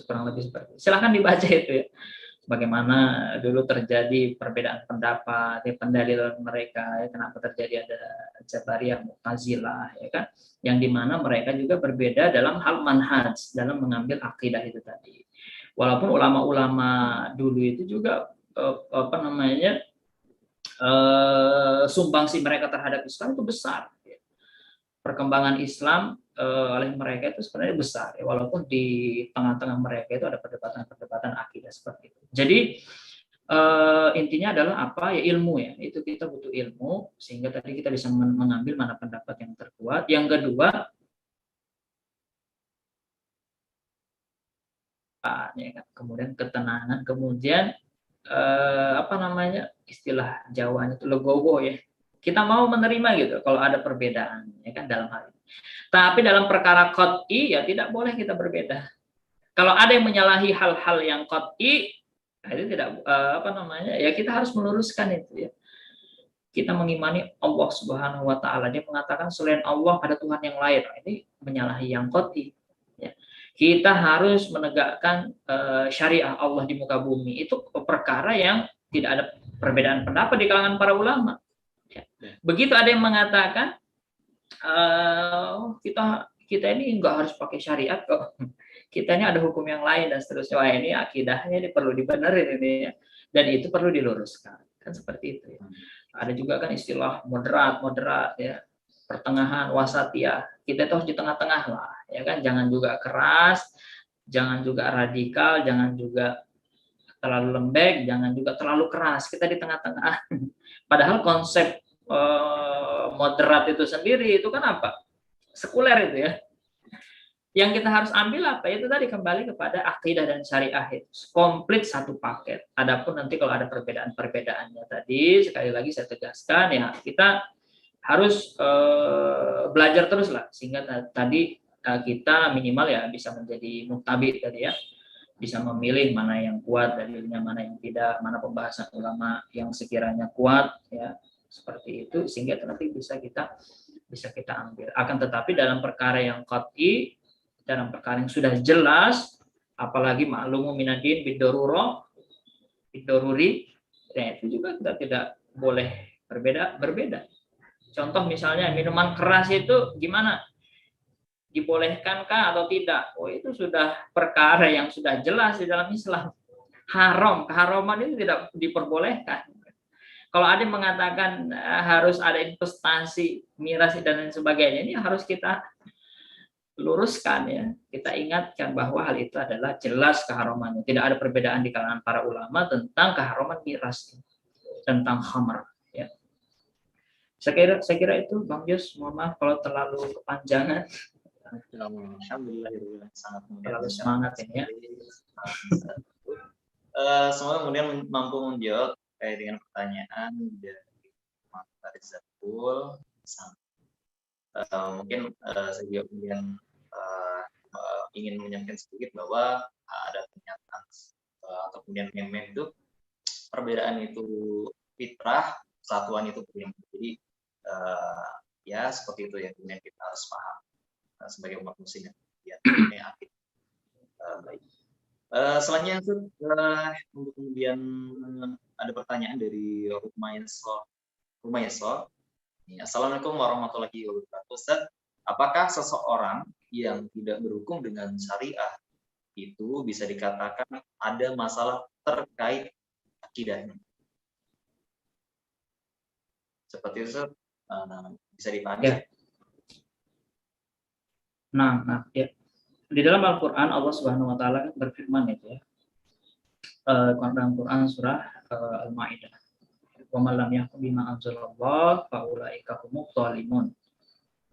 kurang lebih seperti itu. Silahkan dibaca itu ya, bagaimana dulu terjadi perbedaan pendapat, pendalilan mereka, ya, kenapa terjadi ada Jabariyah, Mu'tazilah, ya kan, yang dimana mereka juga berbeda dalam hal manhaj, dalam mengambil akidah itu tadi. Walaupun ulama-ulama dulu itu juga sumbangsi mereka terhadap Islam itu besar. Perkembangan Islam oleh mereka itu sebenarnya besar, ya, walaupun di tengah-tengah mereka itu ada perdebatan-perdebatan akidah seperti itu. Jadi intinya adalah apa ya, ilmu ya, itu kita butuh ilmu sehingga tadi kita bisa mengambil mana pendapat yang terkuat. Yang kedua, ya kan, kemudian ketenangan, kemudian istilah Jawanya itu legowo ya, kita mau menerima gitu kalau ada perbedaan ya kan dalam hal ini. Tapi dalam perkara qat'i ya tidak boleh kita berbeda. Kalau ada yang menyalahi hal-hal yang qat'i, nah itu tidak ya kita harus meluruskan itu ya. Kita mengimani Allah Subhanahu wa taala, dia mengatakan selain Allah ada Tuhan yang lain. Nah, ini menyalahi yang qat'i ya. Kita harus menegakkan syariah Allah di muka bumi. Itu perkara yang tidak ada perbedaan pendapat di kalangan para ulama. Begitu ada yang mengatakan kita ini enggak harus pakai syariat kok. Kita ini ada hukum yang lain dan seterusnya. Wah, ini akidahnya ini perlu dibenerin ini ya. Dan itu perlu diluruskan. Kan seperti itu ya. Ada juga kan istilah moderat ya. Pertengahan, wasatiyah. Kita itu harus di tengah-tengah lah, ya kan? Jangan juga keras, jangan juga radikal, jangan juga terlalu lembek, jangan juga terlalu keras. Kita di tengah-tengah. Padahal konsep moderat itu sendiri itu kan apa? Sekuler itu ya. Yang kita harus ambil apa? Itu tadi kembali kepada akidah dan syariah itu komplit satu paket. Adapun nanti kalau ada perbedaan-perbedaannya tadi, sekali lagi saya tegaskan ya, kita harus belajar terus lah sehingga tadi kita minimal ya bisa menjadi muktabi tadi ya, bisa memilih mana yang kuat dalilnya, mana yang tidak, mana pembahasan ulama yang sekiranya kuat ya, seperti itu sehingga nanti bisa kita ambil. Akan tetapi dalam perkara yang qat'i, dalam perkara yang sudah jelas, apalagi ma'lumu minadin biddarurah biddaruri, ya itu juga kita tidak boleh berbeda. Contoh misalnya minuman keras itu gimana? Dibolehkankah atau tidak? Oh, itu sudah perkara yang sudah jelas di dalam Islam. Haram, keharaman itu tidak diperbolehkan. Kalau ada yang mengatakan harus ada investasi, miras dan lain sebagainya, ini harus kita luruskan ya. Kita ingatkan bahwa hal itu adalah jelas keharamannya. Tidak ada perbedaan di kalangan para ulama tentang keharaman miras, tentang khamar. Saya kira itu Bang Yus, mohon maaf kalau terlalu kepanjangan. Alhamdulillah sangat terlalu semangat ini ya. Semoga kemudian mampu menjawab dengan pertanyaan dari Pak Rizapul. Mungkin saya juga kemudian ingin menyampaikan sedikit bahwa ada pernyataan atau kemudian meme itu perbedaan itu fitrah, kesatuan itu yang jadi ya seperti itu yang kemudian kita harus paham. sebagai umat muslim yang aktif. Baik. Selanjutnya untuk kemudian ada pertanyaan dari Rumayso. Assalamualaikum warahmatullahi wabarakatuh. Ustaz, apakah seseorang yang tidak berhukum dengan syariah itu bisa dikatakan ada masalah terkait akidahnya? Seperti itu, bisa dipahami? Ya. Nah, ya. Di dalam Al-Quran Allah Subhanahu Wa Taala berfirman itu ya, dalam Quran surah Al-Maidah. Wa man lam yahkum bima anzalallah fa ulaika humuz zalimun,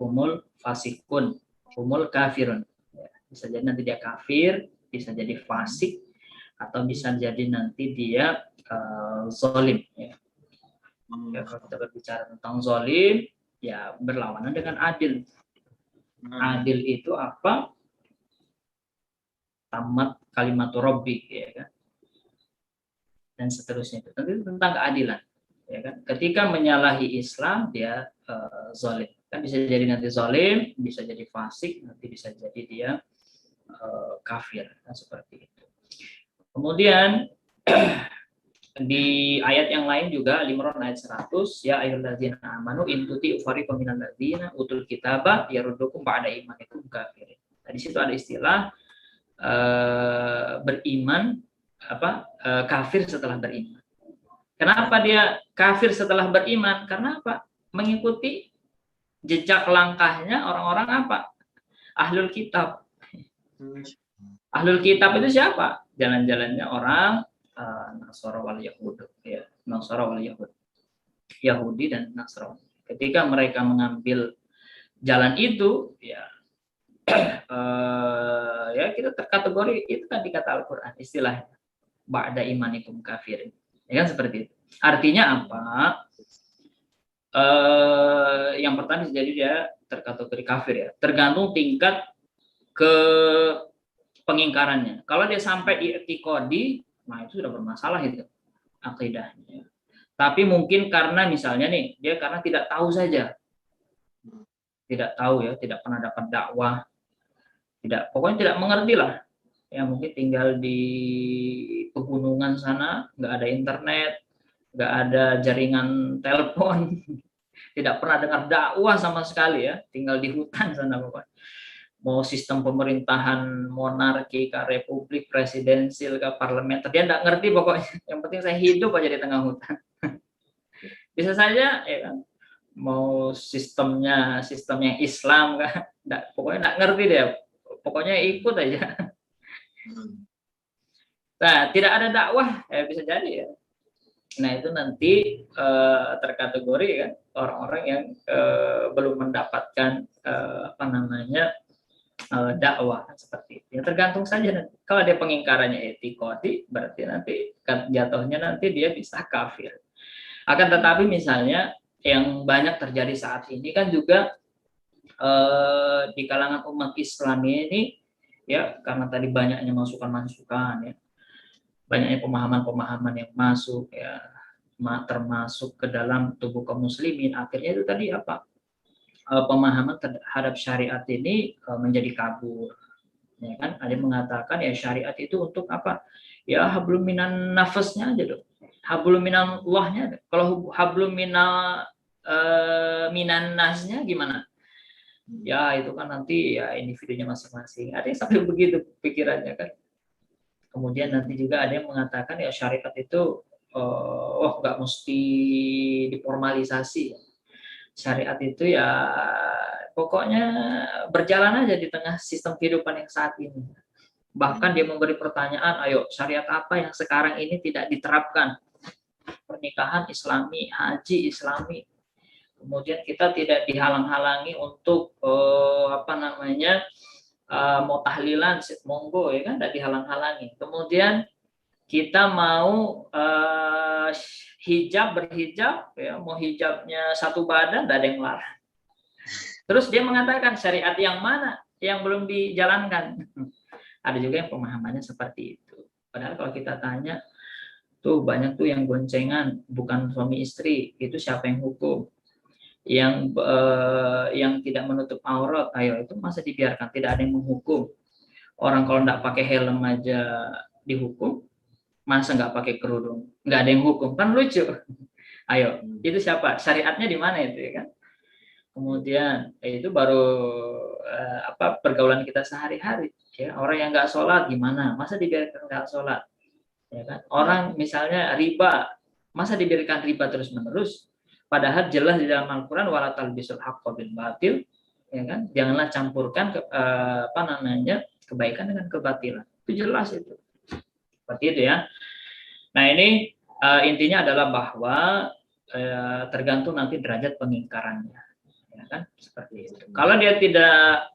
humul fasikun, humul kafirun. Ya, bisa jadi nanti dia kafir, bisa jadi fasik, atau bisa jadi nanti dia zalim. Ya. Ya, kalau kita berbicara tentang zalim, ya berlawanan dengan adil. Adil itu apa? Tamat kalimat rabbik, ya kan? Dan seterusnya itu. Tentu tentang keadilan. Ya kan? Ketika menyalahi Islam dia zalim. Kan bisa jadi nanti zalim, bisa jadi fasik, nanti bisa jadi dia kafir, kan seperti itu. Kemudian di ayat yang lain juga Al-Imran ayat 100, ya ayyuhallazina amanu in tuti'u fariqam minal ladzina utul kitaba yaruddukum ba'da imanikum kafirin. Nah, di situ ada istilah beriman kafir setelah beriman. Kenapa dia kafir setelah beriman? Karena apa? Mengikuti jejak langkahnya orang-orang apa? Ahlul kitab. Ahlul kitab itu siapa? Jalan-jalannya orang Nasara wal Yahud, ya, Nasara wal Yahud, Yahudi dan Nasrani. Ketika mereka mengambil jalan itu, ya, ya kita terkategori itu kan dikata Al-Quran istilahnya ba'da imanikum kafirin, ya kan seperti itu. Artinya apa? Yang pertama jadi dia terkategori kafir ya, tergantung tingkat ke pengingkarannya. Kalau dia sampai i'tiqadi, nah itu sudah bermasalah itu akidahnya. Tapi mungkin karena misalnya nih, dia karena tidak tahu saja. Tidak tahu ya, tidak pernah dapat dakwah. Pokoknya tidak mengerti lah. Ya mungkin tinggal di pegunungan sana, nggak ada internet, nggak ada jaringan telepon, tidak pernah dengar dakwah sama sekali ya, tinggal di hutan sana pokoknya. Mau sistem pemerintahan monarki ke republik presidensil ke parlementer, dia nggak ngerti pokoknya. Yang penting saya hidup aja di tengah hutan. Bisa saja ya kan, mau sistemnya Islam kan, pokoknya nggak ngerti dia, pokoknya ikut aja. Nah, tidak ada dakwah, bisa jadi ya. Nah itu nanti terkategori kan orang-orang yang belum mendapatkan dakwah seperti itu. Ya, tergantung saja nanti. Kalau dia pengingkarannya i'tiqadi, berarti nanti jatuhnya nanti dia bisa kafir. Akan tetapi misalnya yang banyak terjadi saat ini kan juga di kalangan umat Islam ini ya, karena tadi banyaknya masukan-masukan ya, banyaknya pemahaman-pemahaman yang masuk ya, termasuk ke dalam tubuh kaum muslimin, akhirnya itu tadi apa, pemahaman terhadap syariat ini menjadi kabur, ya kan? Ada yang mengatakan ya syariat itu untuk apa? Ya hablum minan nafasnya aja dong, hablum minan Allahnya. Kalau hablum minan nasnya gimana? Ya itu kan nanti ya individunya masing-masing. Ada yang sampai begitu pikirannya kan. Kemudian nanti juga ada yang mengatakan ya syariat itu nggak mesti diformalisasi. Syariat itu ya pokoknya berjalan aja di tengah sistem kehidupan yang saat ini. Bahkan dia memberi pertanyaan, ayo syariat apa yang sekarang ini tidak diterapkan? Pernikahan Islami, haji Islami. Kemudian kita tidak dihalang-halangi untuk mau tahlilan, monggo ya kan, tidak dihalang-halangi. Kemudian kita mau berhijab ya, mau hijabnya satu badan, tidak ada yang larang. Terus dia mengatakan syariat yang mana yang belum dijalankan? Ada juga yang pemahamannya seperti itu. Padahal kalau kita tanya, tuh banyak tuh yang goncengan bukan suami istri, itu siapa yang hukum? yang tidak menutup aurat, ayo itu masa dibiarkan, tidak ada yang menghukum. Orang kalau nggak pakai helm aja dihukum, masa nggak pakai kerudung nggak ada yang hukum, kan lucu. Ayo, itu siapa, syariatnya di mana itu ya kan. Kemudian itu baru pergaulan kita sehari-hari ya. Orang yang nggak sholat gimana, masa dibiarkan nggak sholat ya kan. Orang misalnya riba, masa dibiarkan riba terus menerus, padahal jelas di dalam Al-Quran wala talbisul haqqa bil batil ya kan, janganlah campurkan kebaikan dengan kebatilan, itu jelas itu seperti itu ya. Nah ini intinya adalah bahwa tergantung nanti derajat pengingkarannya ya kan, seperti itu. Kalau dia tidak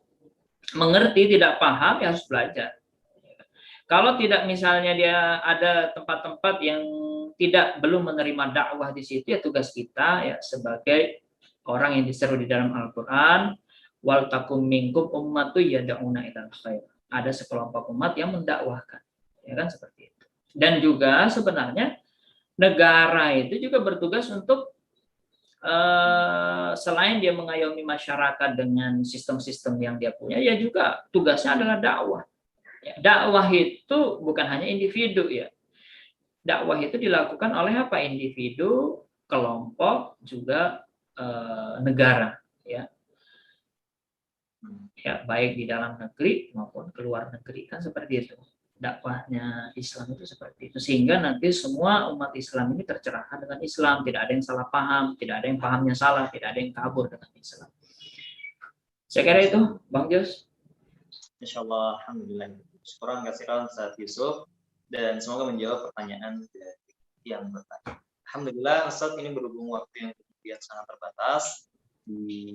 mengerti, tidak paham, ya harus belajar. Kalau tidak, misalnya dia ada tempat-tempat yang belum menerima dakwah di situ, ya tugas kita ya sebagai orang yang diseru di dalam Al-Quran, wal takum minkum ummatu yad'una ilal khair. Ada sekelompok umat yang mendakwahkan, ya kan, seperti itu. Dan juga sebenarnya negara itu juga bertugas untuk selain dia mengayomi masyarakat dengan sistem-sistem yang dia punya, ya juga tugasnya adalah dakwah. Ya, dakwah itu bukan hanya individu ya. Dakwah itu dilakukan oleh apa? Individu, kelompok, juga negara ya. Ya, baik di dalam negeri maupun keluar negeri, kan seperti itu. Dakwahnya Islam itu seperti itu, sehingga nanti semua umat Islam ini tercerahkan dengan Islam, tidak ada yang salah paham, tidak ada yang pahamnya salah, tidak ada yang kabur dengan Islam. Saya kira itu, Bang Jos. Insyaallah, alhamdulillah. Sekarang kasihan Ustaz Yusuf, dan semoga menjawab pertanyaan dari yang bertanya. Alhamdulillah, Ustaz, ini berhubung waktu yang kemudian sangat terbatas,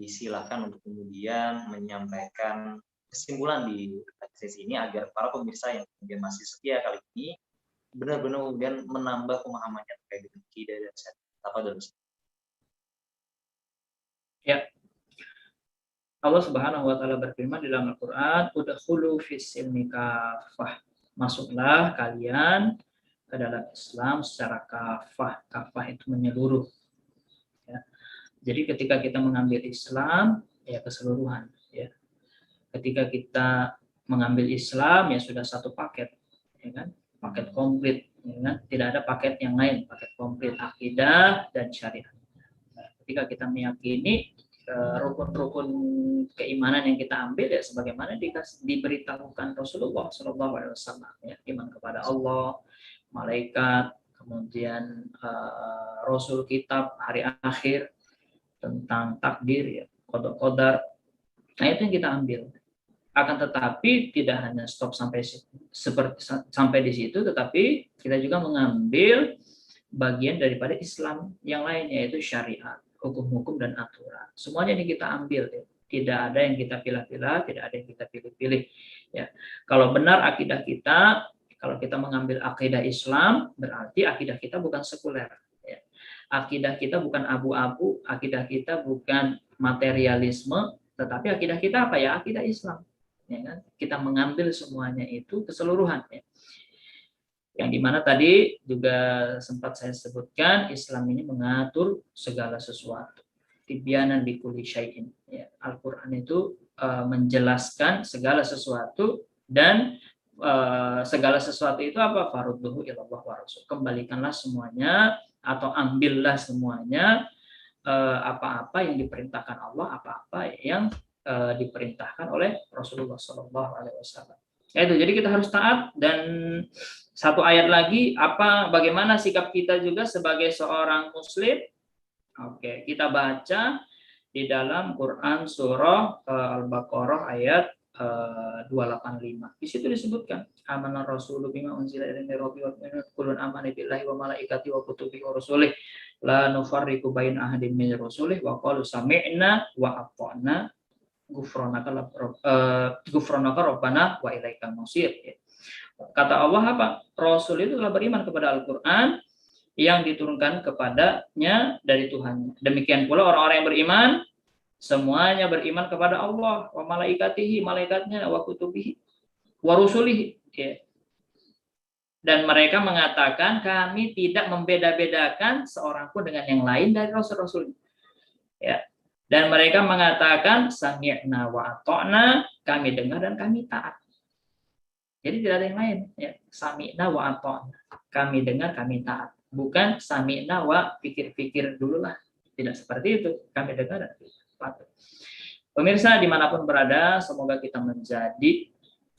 disilakan untuk kemudian menyampaikan kesimpulan di sesi ini agar para pemirsa yang kemudian masih setia kali ini benar-benar kemudian menambah pemahamannya terkait dengan akidah dan syariat. Apa dulu? Ya. Allah Subhanahu wa taala berfirman di dalam Al-Qur'an, "Udkhulu fis-silmi kafah." Masuklah kalian ke dalam Islam secara kafah. Kafah itu menyeluruh. Ya. Jadi ketika kita mengambil Islam, ya keseluruhan. Ya. Ketika kita mengambil Islam, ya sudah satu paket, ya kan? Paket komplit, ya kan? Tidak ada paket yang lain, paket komplit akidah dan syariat. Nah, ketika kita meyakini rukun-rukun keimanan yang kita ambil, ya sebagaimana diberitahukan Rasulullah SAW, ya, iman kepada Allah, malaikat, kemudian Rasul, kitab, hari akhir, tentang takdir, ya, qada, nah itu yang kita ambil. Akan tetapi tidak hanya stop sampai di situ, tetapi kita juga mengambil bagian daripada Islam yang lain, yaitu syariat, hukum-hukum dan aturan. Semuanya ini kita ambil, ya. Tidak ada yang kita pilih-pilih, tidak ada yang kita pilih-pilih. Ya, kalau benar akidah kita, kalau kita mengambil akidah Islam, berarti akidah kita bukan sekuler. Ya. Akidah kita bukan abu-abu, akidah kita bukan materialisme, tetapi akidah kita apa ya? Akidah Islam. Ya kan? Kita mengambil semuanya itu keseluruhan, ya. Yang dimana tadi juga sempat saya sebutkan, Islam ini mengatur segala sesuatu. Tibyanan likulli syai'in. Ya, Al-Quran itu menjelaskan segala sesuatu, dan segala sesuatu itu apa? Farudduhu ilallah wa rasul. Kembalikanlah semuanya atau ambillah semuanya, apa-apa yang diperintahkan Allah, apa-apa yang diperintahkan oleh Rasulullah SAW. Itu, jadi kita harus taat. Dan satu ayat lagi, bagaimana sikap kita juga sebagai seorang Muslim? Oke, kita baca di dalam Quran surah Al-Baqarah ayat 285. Di situ disebutkan, amanar rasulu bima unzila ilaihi min rabbihi wal mu'minun kullun amana billahi wa malaikatihi wa kutubihi wa rusulihi la nufarriqu baina ahadin min rusulihi wa qalu sami'na wa ata'na ghufranaka rabbana wa ilaikal masir. Kata Allah apa? Rasul itu telah beriman kepada Al-Quran yang diturunkan kepadanya dari Tuhan. Demikian pula orang-orang yang beriman, semuanya beriman kepada Allah, wa malaikatihi, malaikatnya, wa kutubihi, wa rusulihi. Ya. Dan mereka mengatakan, kami tidak membeda-bedakan seorang pun dengan yang lain dari rasul-rasul. Ya. Dan mereka mengatakan sami'na wa ata'na, kami dengar dan kami taat. Jadi tidak ada yang lain, ya. Sami'na wa ata'na, kami dengar, kami taat. Bukan sami'na wa pikir-pikir dulu lah. Tidak seperti itu. Kami dengar dan kami taat. Pemirsa dimanapun berada, semoga kita menjadi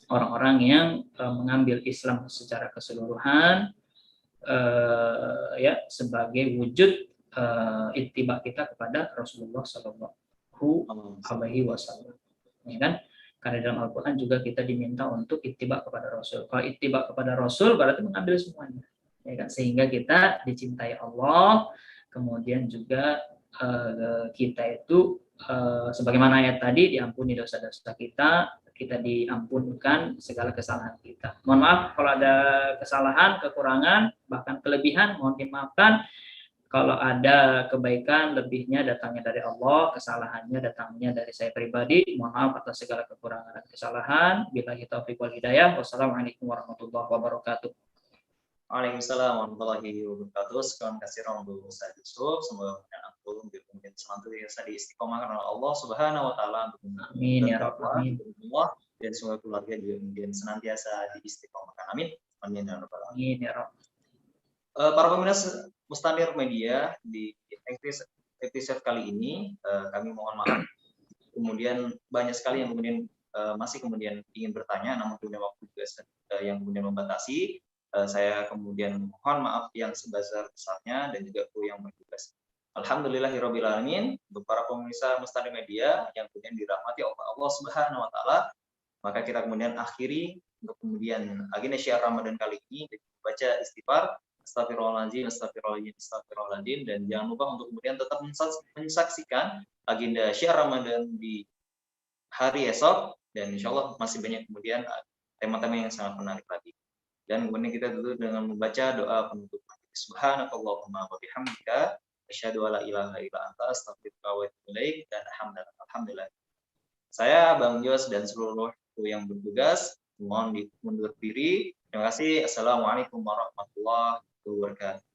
orang-orang yang mengambil Islam secara keseluruhan, ya, sebagai wujud ittiba kita kepada Rasulullah Shallallahu Alaihi Wasallam, ya kan? Karena dalam Al-Quran juga kita diminta untuk ittiba kepada Rasul. Kalau ittiba kepada Rasul berarti mengambil semuanya, ya kan? Sehingga kita dicintai Allah, kemudian juga kita itu sebagaimana ayat tadi, diampuni dosa-dosa kita diampunkan segala kesalahan kita. Mohon maaf kalau ada kesalahan, kekurangan, bahkan kelebihan, mohon dimaafkan. Kalau ada kebaikan, lebihnya datangnya dari Allah, kesalahannya datangnya dari saya pribadi. Mohon maaf atas segala kekurangan dan kesalahan. Billahi taufiq wal hidayah. Wassalamualaikum warahmatullahi wabarakatuh. Waalaikumsalam warahmatullahi wabarakatuh. Sekian kasih untuk Ustaz Yusuf. Semoga ampun kemudian senantiasa diistiqomahkan oleh Allah Subhanahu wa taala untuk amin ya rabbal alamin. Dan semoga keluarga juga kemudian senantiasa diistiqomahkan. Amin. Amin ya rabbal alamin. Amin ya rabb. Para pemirsa Mustanir Media, di episode kali ini kami mohon maaf. Kemudian banyak sekali yang kemudian masih kemudian ingin bertanya, namun kemudian waktu juga yang kemudian membatasi. Saya kemudian mohon maaf yang sebesar-besarnya dan juga kru yang bertugas. Alhamdulillahirabbil alamin. Untuk para pemirsa Mustanir Media yang kemudian dirahmati oleh Allah Subhanahu wa taala, maka kita kemudian akhiri untuk kemudian agenda syiar Ramadan kali ini dengan membaca istighfar, astagfirullahaladzim, astagfirullahaladzim, astagfirullahaladzim, dan jangan lupa untuk kemudian tetap menyaksikan agenda syiar Ramadan di hari esok, dan insya Allah masih banyak kemudian tema-tema yang sangat menarik lagi. Dan kemudian kita tutup dengan membaca doa penutup. Subhanakallahumma wa bihamdika asyhadu an la ilaha illa anta astaghfiruka wa atubu ilaik, dan alhamdulillah. Saya Bang Jos dan seluruh kru yang bertugas mohon mundur diri. Terima kasih. Assalamualaikum warahmatullahi wabarakatuh.